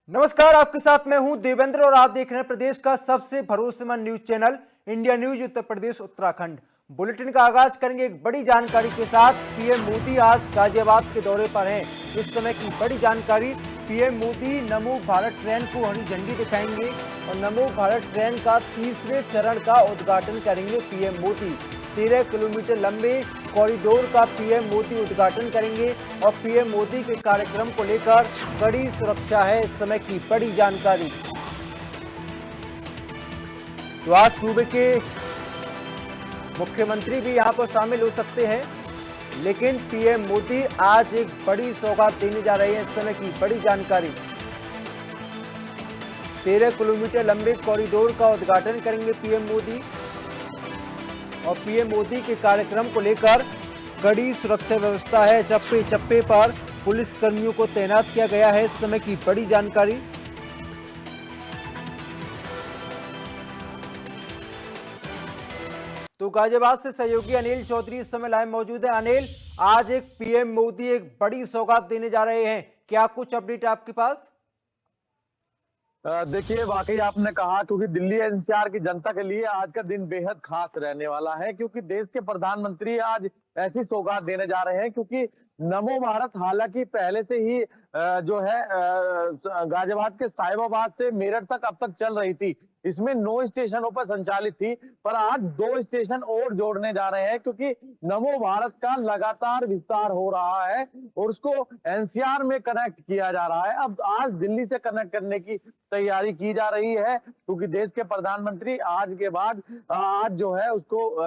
नमस्कार, आपके साथ मैं हूं देवेंद्र और आप देख रहे हैं प्रदेश का सबसे भरोसेमंद news channel India news Uttar Pradesh Uttarakhand. Bulletin का आगाज करेंगे एक बड़ी जानकारी के साथ। पीएम मोदी आज गाजियाबाद के दौरे पर हैं। इस समय की बड़ी जानकारी, पीएम मोदी नमो भारत ट्रेन को हरी झंडी दिखाएंगे और नमो भारत ट्रेन का तीसरे चरण का उद्घाटन करेंगे पीएम मोदी। 13 किलोमीटर लंबे कॉरिडोर का पीएम मोदी उद्घाटन करेंगे और पीएम मोदी के कार्यक्रम को लेकर कड़ी सुरक्षा है। इस समय की बड़ी जानकारी। तो आज सूबे के मुख्यमंत्री भी यहां पर शामिल हो सकते हैं, लेकिन पीएम मोदी आज एक बड़ी सौगात देने जा रहे हैं। इस समय की बड़ी जानकारी, 13 किलोमीटर लंबे कॉरिडोर का उद्घाटन करेंगे पीएम मोदी और पीएम मोदी के कार्यक्रम को लेकर कड़ी सुरक्षा व्यवस्था है। चप्पे चप्पे पर पुलिस कर्मियों को तैनात किया गया है। इस समय की बड़ी जानकारी। तो गाजियाबाद से सहयोगी अनिल चौधरी इस समय लाइव मौजूद है। अनिल, आज एक पीएम मोदी एक बड़ी सौगात देने जा रहे हैं, क्या कुछ अपडेट है आपके पास? देखिए, वाकई आपने कहा, क्योंकि दिल्ली एनसीआर की जनता के लिए आज का दिन बेहद खास रहने वाला है, क्योंकि देश के प्रधानमंत्री आज ऐसी सौगात देने जा रहे हैं। क्योंकि नमो भारत हालांकि पहले से ही जो है गाजियाबाद के साहिबाबाद से मेरठ तक अब तक चल रही थी। इसमें 9 स्टेशनों पर संचालित थी, पर आज 2 स्टेशन और जोड़ने जा रहे हैं, क्योंकि नमो भारत का लगातार विस्तार हो रहा है और उसको एनसीआर में कनेक्ट किया जा रहा है। अब आज दिल्ली से कनेक्ट करने की तैयारी की जा रही है, क्योंकि देश के प्रधानमंत्री आज के बाद आज जो है उसको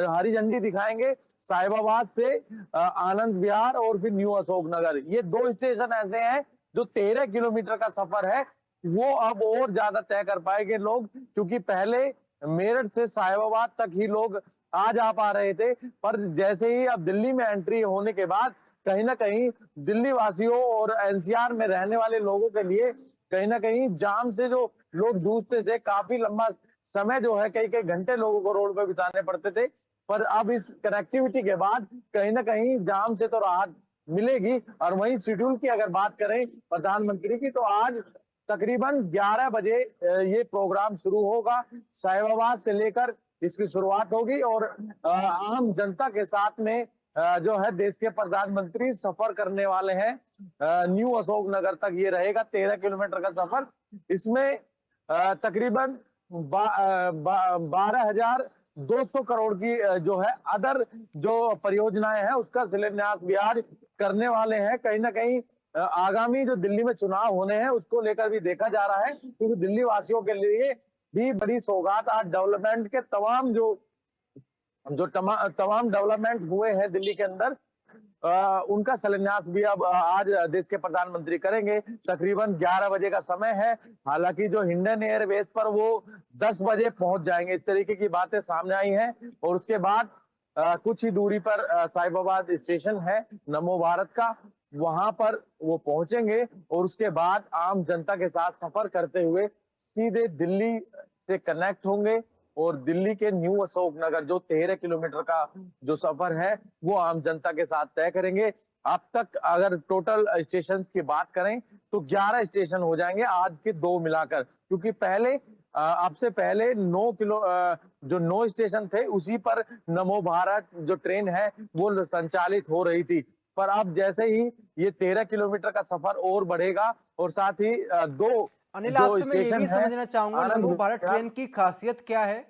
हरी झंडी दिखाएंगे। साहिबाबाद से आनंद विहार और फिर न्यू अशोकनगर, ये 2 स्टेशन ऐसे हैं जो 13 किलोमीटर का सफर है वो अब और ज्यादा तय कर पाएंगे लोग, क्योंकि पहले मेरठ से साहिबाबाद तक ही लोग आ जा पा रहे थे, पर जैसे ही अब दिल्ली में एंट्री होने के बाद कहीं ना कहीं दिल्ली वासियों और एनसीआर में रहने वाले लोगों के लिए कहीं ना कहीं जाम से जो लोग जूझते थे, काफी लंबा समय जो है कई कई घंटे लोगों को रोड पर बिताने पड़ते थे, पर अब इस कनेक्टिविटी के बाद कहीं ना कहीं जाम से तो राहत मिलेगी। और वहीं शेड्यूल की अगर बात करें प्रधानमंत्री की, तो आज तकरीबन 11 बजे ये प्रोग्राम शुरू होगा। साहिबाबाद से लेकर इसकी शुरुआत होगी और आम जनता के साथ में जो है देश के प्रधानमंत्री सफर करने वाले हैं। न्यू अशोकनगर तक ये रहेगा 13 किलोमीटर का सफर। इसमें तकरीबन 12,200 करोड़ की जो है अदर जो परियोजनाएं हैं उसका शिलान्यास भी आज करने वाले हैं। कहीं ना कहीं आगामी जो दिल्ली में चुनाव होने हैं उसको लेकर भी देखा जा रहा है, क्योंकि दिल्ली वासियों के लिए भी बड़ी सौगात आज डेवलपमेंट के तमाम तमाम डेवलपमेंट हुए हैं दिल्ली के अंदर, उनका शिलान्यास भी अब आज देश के प्रधानमंत्री करेंगे। तकरीबन 11 बजे का समय है। हालांकि जो हिंडन एयरबेस पर वो 10 बजे पहुंच जाएंगे, इस तरीके की बातें सामने आई हैं। और उसके बाद कुछ ही दूरी पर साहिबाबाद स्टेशन है नमो भारत का, वहां पर वो पहुंचेंगे और उसके बाद आम जनता के साथ सफर करते हुए सीधे दिल्ली से कनेक्ट होंगे और दिल्ली के न्यू अशोकनगर जो 13 किलोमीटर का जो सफर है वो आम जनता के साथ तय करेंगे। अब तक अगर टोटल स्टेशन की बात करें तो 11 स्टेशन हो जाएंगे आज के 2 मिलाकर, क्योंकि पहले अब से पहले 9 स्टेशन थे उसी पर नमो भारत जो ट्रेन है वो संचालित हो रही थी। पर अब जैसे ही ये 13 किलोमीटर का सफर और बढ़ेगा और साथ ही 2 अनिल, जो आपसे मैं ये भी स्टेशन है समझना चाहूंगा, आनंद नमो भारत विहार। ट्रेन की खासियत क्या है?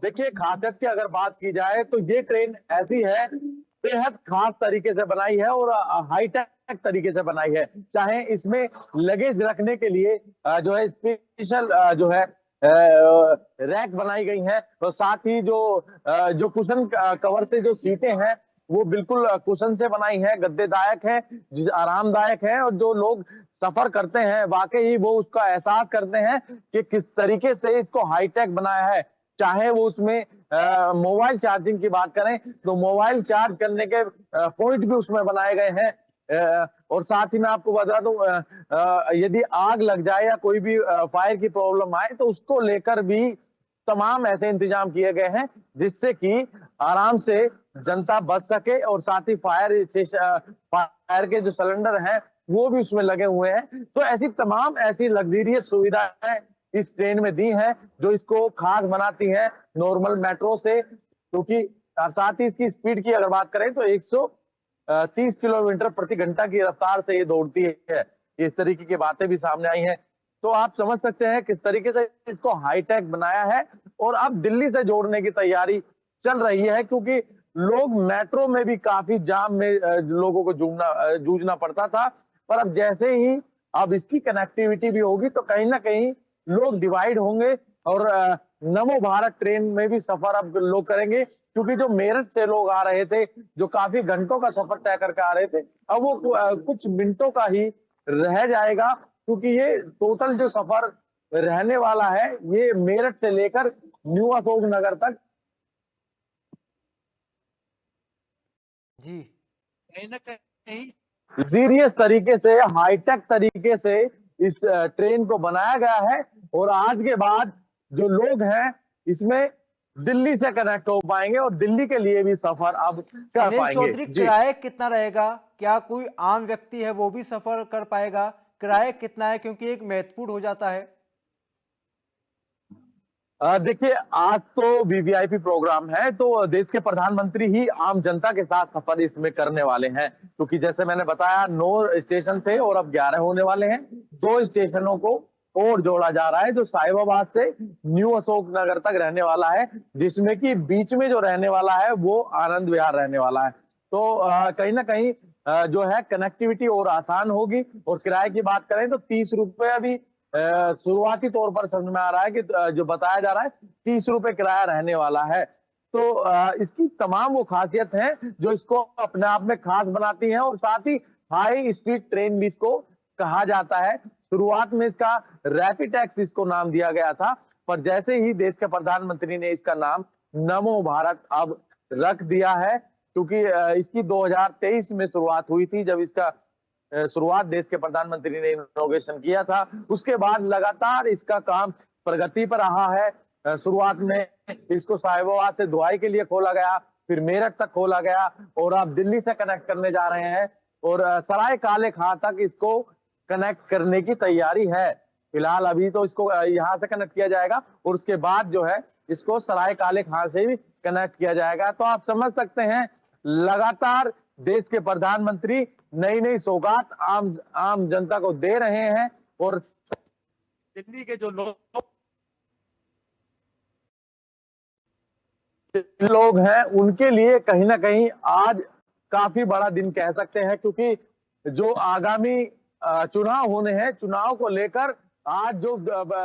देखिए, खासियत की अगर बात की जाए तो ये ट्रेन ऐसी है, बेहद खास तरीके से बनाई है और हाईटेक तरीके से बनाई है। चाहे इसमें लगेज रखने के लिए जो है स्पेशल जो है रैक बनाई गई है, और साथ ही जो कुशन कवर से जो सीटें हैं वो बिल्कुल कुशन से बनाई है, गद्देदायक है, आरामदायक है, और जो लोग सफर करते हैं वाकई वो उसका एहसास करते हैं कि किस तरीके से इसको हाईटेक बनाया है। चाहे वो उसमें मोबाइल चार्जिंग की बात करें तो मोबाइल चार्ज करने के पॉइंट भी उसमें बनाए गए हैं, और साथ ही मैं आपको बता दूं यदि आग लग जाए या कोई भी फायर की प्रॉब्लम आए तो उसको लेकर भी तमाम ऐसे इंतजाम किए गए हैं जिससे कि आराम से जनता बच सके, और साथ ही फायर के जो सिलेंडर हैं वो भी उसमें लगे हुए हैं। तो ऐसी तमाम ऐसी लग्जरियस सुविधाएं इस ट्रेन में दी हैं जो इसको खास बनाती हैं नॉर्मल मेट्रो से, क्योंकि साथ ही इसकी स्पीड की अगर बात करें तो 130 किलोमीटर प्रति घंटा की रफ्तार से ये दौड़ती है। इस तरीके की बातें भी सामने आई हैं। तो आप समझ सकते हैं किस तरीके से इसको हाईटेक बनाया है। और अब दिल्ली से जोड़ने की तैयारी चल रही है, क्योंकि लोग मेट्रो में भी काफी जाम में लोगों को जूझना पड़ता था। पर अब जैसे ही अब इसकी कनेक्टिविटी भी होगी तो कहीं ना कहीं लोग डिवाइड होंगे और नमो भारत ट्रेन में भी सफर अब लोग करेंगे, क्योंकि जो मेरठ से लोग आ रहे थे, जो काफी घंटों का सफर तय करके आ रहे थे, अब वो कुछ मिनटों का ही रह जाएगा, क्योंकि ये टोटल जो सफर रहने वाला है ये मेरठ से लेकर न्यू अशोक नगर तक जी। कहीं ना कहीं सीरियस तरीके से, हाईटेक तरीके से इस ट्रेन को बनाया गया है। और आज के बाद जो लोग हैं इसमें दिल्ली से कनेक्ट हो पाएंगे और दिल्ली के लिए भी सफर अब कर अनिल पाएंगे। चौधरी, जी। किराया कितना रहेगा? क्या कोई आम व्यक्ति है वो भी सफर कर पाएगा? किराया कितना है, क्योंकि एक महत्वपूर्ण हो जाता है। देखिए, आज तो वीवीआईपी प्रोग्राम है, तो देश के प्रधानमंत्री ही आम जनता के साथ सफर इसमें करने वाले हैं, क्योंकि जैसे मैंने बताया 9 स्टेशन थे और अब 11 होने वाले हैं। 2 स्टेशनों को और जोड़ा जा रहा है, जो साहिबाबाद से न्यू अशोक नगर तक रहने वाला है, जिसमें कि बीच में जो रहने वाला है वो आनंद विहार रहने वाला है। तो कहीं ना कहीं जो है कनेक्टिविटी और आसान होगी। और किराए की बात करें तो 30 रुपए अभी शुरुआती तौर पर समझ में आ रहा है कि जो बताया जा रहा है 30 रुपए किराया रहने वाला है। तो इसकी तमाम वो खासियत है जो इसको अपने आप में खास बनाती हैं। और साथ ही हाई स्पीड ट्रेन भी इसको कहा जाता है। शुरुआत में इसका रैपिडेक्स इसको नाम दिया गया था, पर जैसे ही देश के प्रधानमंत्री ने इसका नाम नमो भारत अब रख दिया है, क्योंकि इसकी 2023 में शुरुआत हुई थी, जब इसका शुरुआत देश के प्रधानमंत्री ने इनोग्रेशन किया था। उसके बाद लगातार इसका काम प्रगति पर रहा है। शुरुआत में इसको साहिबाबाद से दुआई के लिए खोला गया, फिर मेरठ तक खोला गया और अब दिल्ली से कनेक्ट करने जा रहे हैं। और सराय काले खां तक इसको कनेक्ट करने की तैयारी है। फिलहाल अभी तो इसको यहाँ से कनेक्ट किया जाएगा और उसके बाद जो है इसको सराय काले खां से भी कनेक्ट किया जाएगा। तो आप समझ सकते हैं लगातार देश के प्रधानमंत्री नई नई सौगात आम जनता को दे रहे हैं। और दिल्ली के जो लोग हैं उनके लिए कहीं ना कहीं आज काफी बड़ा दिन कह सकते हैं, क्योंकि जो आगामी चुनाव होने हैं, चुनाव को लेकर आज जो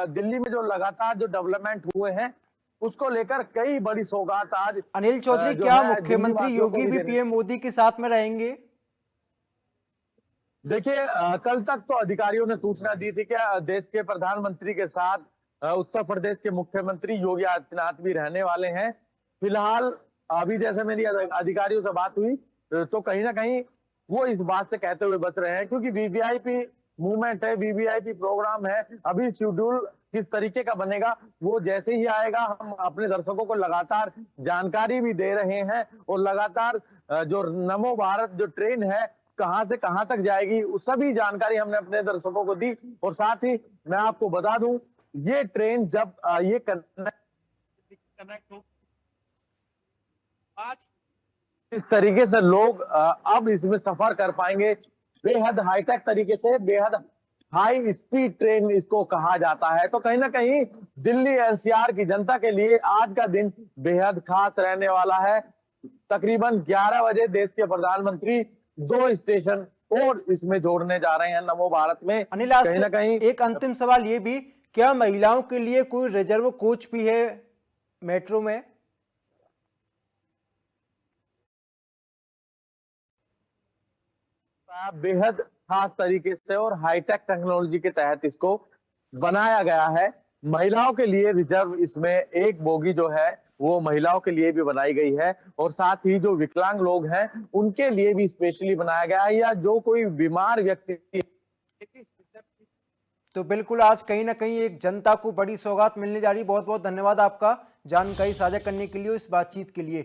दिल्ली में जो लगातार जो डेवलपमेंट हुए हैं उसको लेकर कई बड़ी सौगात आज अनिल चौधरी, जो क्या है मुख्यमंत्री दिल्लीवासियों को योगी भी देने। पीएम मोदी के साथ में रहेंगे? देखिए, कल तक तो अधिकारियों ने सूचना दी थी कि देश के प्रधानमंत्री के साथ उत्तर प्रदेश के मुख्यमंत्री योगी आदित्यनाथ भी रहने वाले हैं। फिलहाल अभी जैसे मेरी अधिकारियों से बात हुई तो कहीं ना कहीं वो इस बात से कहते हुए बच रहे हैं, क्योंकि वीवीआईपी मूवमेंट है, वीवीआईपी प्रोग्राम है। अभी शेड्यूल किस तरीके का बनेगा वो जैसे ही आएगा हम अपने दर्शकों को लगातार जानकारी भी दे रहे हैं। और लगातार जो नमो भारत जो ट्रेन है कहां से कहां तक जाएगी उस सभी जानकारी हमने अपने दर्शकों को दी। और साथ ही मैं आपको बता दूं, ये ट्रेन जब ये कनेक्ट हो, आज इस तरीके से लोग अब इसमें सफर कर पाएंगे। बेहद हाईटेक तरीके से, बेहद हाई स्पीड ट्रेन इसको कहा जाता है। तो कहीं ना कहीं दिल्ली एनसीआर की जनता के लिए आज का दिन बेहद खास रहने वाला है। तकरीबन 11 बजे देश के प्रधानमंत्री 2 स्टेशन और इसमें जोड़ने जा रहे हैं नमो भारत में। अनिल, आज कहीं ना कहीं एक अंतिम सवाल ये भी, क्या महिलाओं के लिए कोई रिजर्व कोच भी है मेट्रो में? बेहद खास तरीके से और हाईटेक टेक्नोलॉजी के तहत इसको बनाया गया है। महिलाओं के लिए रिजर्व इसमें एक बोगी जो है वो महिलाओं के लिए भी बनाई गई है। और साथ ही जो विकलांग लोग हैं उनके लिए भी स्पेशली बनाया गया है, या जो कोई बीमार व्यक्ति। तो बिल्कुल आज कहीं ना कहीं एक जनता को बड़ी सौगात मिलने जा रही है। बहुत बहुत धन्यवाद आपका जानकारी साझा करने के लिए, इस बातचीत के लिए।